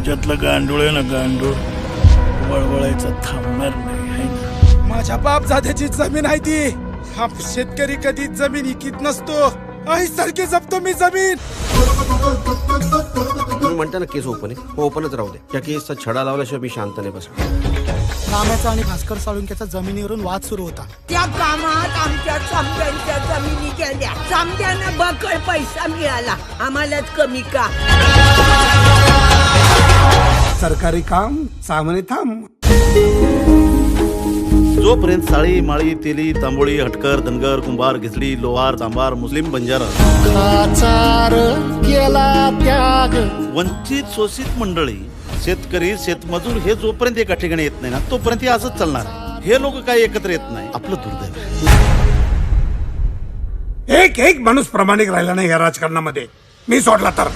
त्यातलं गांडूळ आहे ना, गांडूळ वळवळायचं थांबणार नाही, है ना? माझ्या बाप जात्याची जमीन आहे ती. हा शेतकरी कधी जमीन इकीत नसतो. आई सारखी जपतो मी जमीन. तुम्ही म्हणता ना केस ओपन आहे, ओपनच राहू दे. त्या केसचा छडा लावल्याशिवाय मी शांत नाही बसलो. राम्याचा आणि भास्कर साळुंक्याचा जमिनीवरून वाद सुरू होता. त्या कामात आमच्या समद्यांच्या जमिनी गेल्या. समद्यांना बकळ पैसा मिळाला, आम्हालाच कमी का? सरकारी काम सामने थांब. जोपर्यंत साळी माळी तेली तांबोळी हटकर धनगर कुंभार घिसडी लोहार चांभार मुस्लिम बंजारा वंचित शोषित मंडळी शेतकरी शेतमजूर हे जोपर्यंत एका ठिकाणी येत नाही ना, तोपर्यंत हे असंच चालणार आहे. हे लोक काही एकत्र येत नाही, आपलं दुर्दैव आहे. एक माणूस प्रामाणिक राहिला नाही या राजकारणामध्ये. मी सोडला तर